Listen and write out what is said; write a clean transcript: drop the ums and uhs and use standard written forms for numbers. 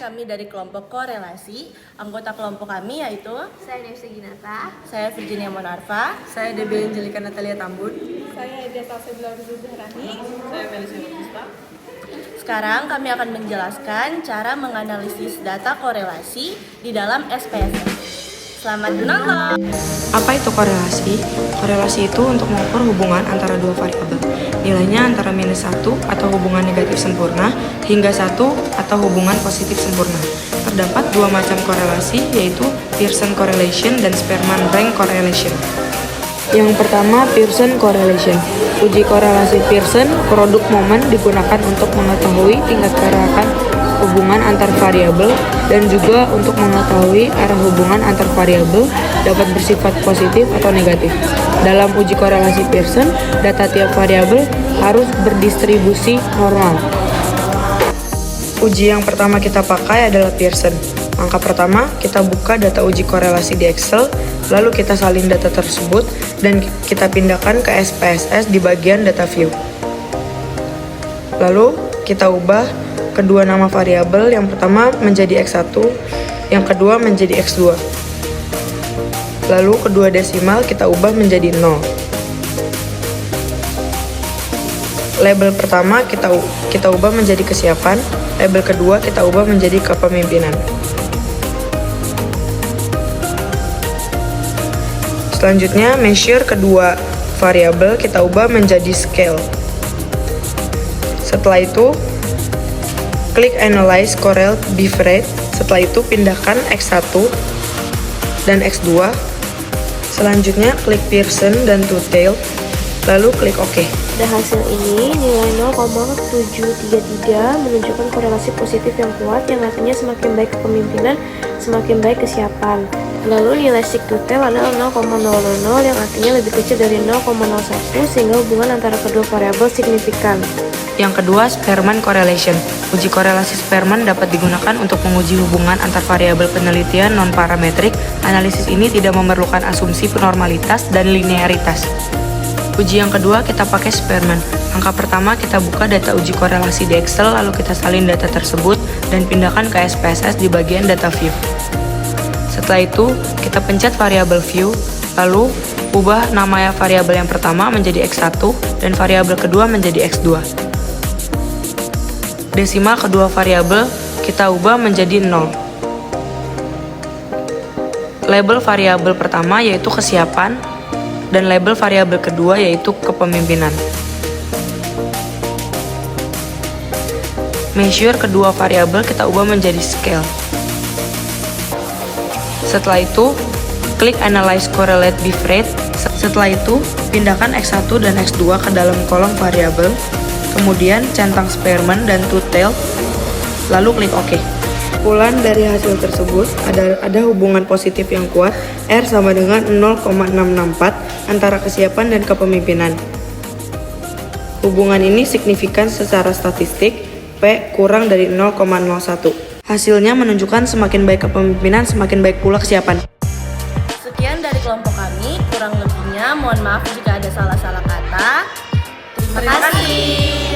kami dari kelompok korelasi. Anggota kelompok kami yaitu Saya Nevsi Ginata. saya Virginia Monarva, Saya Debbie Angelika Natalia Tambun. Saya Edia Tasebila Zahrani. Saya Felicia Batista. Sekarang kami akan menjelaskan cara menganalisis data korelasi di dalam SPSS. Selamat menonton! Apa itu korelasi? Korelasi itu untuk mengukur hubungan antara dua variabel. Nilainya antara -1 atau hubungan negatif sempurna hingga 1 atau hubungan positif sempurna. Terdapat dua macam korelasi, yaitu Pearson correlation dan Spearman-Rank correlation. Yang pertama, Pearson correlation. Uji korelasi Pearson produk momen digunakan untuk mengetahui tingkat kerakan hubungan antar variabel dan juga untuk mengetahui arah hubungan antar variabel dapat bersifat positif atau negatif. Dalam uji korelasi Pearson, data tiap variabel harus berdistribusi normal. Uji yang pertama kita pakai adalah Pearson. Langkah pertama, kita buka data uji korelasi di Excel, lalu kita salin data tersebut dan kita pindahkan ke SPSS di bagian data view. Lalu kita ubah kedua nama variabel, yang pertama menjadi X1, yang kedua menjadi X2. Lalu kedua desimal kita ubah menjadi 0. Label pertama kita ubah menjadi kesiapan, label kedua kita ubah menjadi kepemimpinan. Selanjutnya, measure kedua variabel kita ubah menjadi scale. Setelah itu, klik Analyze Correlate Beef Rate. Setelah itu, pindahkan X1 dan X2. Selanjutnya, klik Pearson dan Two-Tail, lalu klik OK. Pada hasil ini, nilai 0,733 menunjukkan korelasi positif yang kuat, yang artinya semakin baik kepemimpinan, semakin baik kesiapan. Lalu nilai Sig-to-tail adalah 0,000 yang artinya lebih kecil dari 0,01 sehingga hubungan antara kedua variabel signifikan. Yang kedua, Spearman correlation. Uji korelasi Spearman dapat digunakan untuk menguji hubungan antar variabel penelitian non-parametrik. Analisis ini tidak memerlukan asumsi normalitas dan linearitas. Uji yang kedua, kita pakai Spearman. Langkah pertama, kita buka data uji korelasi di Excel, lalu kita salin data tersebut dan pindahkan ke SPSS di bagian data view. Setelah itu, kita pencet variabel view, lalu ubah nama variabel yang pertama menjadi X1 dan variabel kedua menjadi X2. Desimal kedua variabel kita ubah menjadi 0. Label variabel pertama yaitu kesiapan dan label variabel kedua yaitu kepemimpinan. Measure kedua variabel kita ubah menjadi scale. Setelah itu, klik Analyze Correlate Beef Rate. Setelah itu, pindahkan X1 dan X2 ke dalam kolom variabel. Kemudian centang Spearman dan Two-Tail, lalu klik OK. Kesimpulan dari hasil tersebut ada hubungan positif yang kuat, R sama dengan 0,664 antara kesiapan dan kepemimpinan. Hubungan ini signifikan secara statistik, P kurang dari 0,01. Hasilnya menunjukkan semakin baik kepemimpinan, semakin baik pula kesiapan. Sekian dari kelompok kami, kurang lebihnya mohon maaf jika ada salah-salah kata. Terima kasih.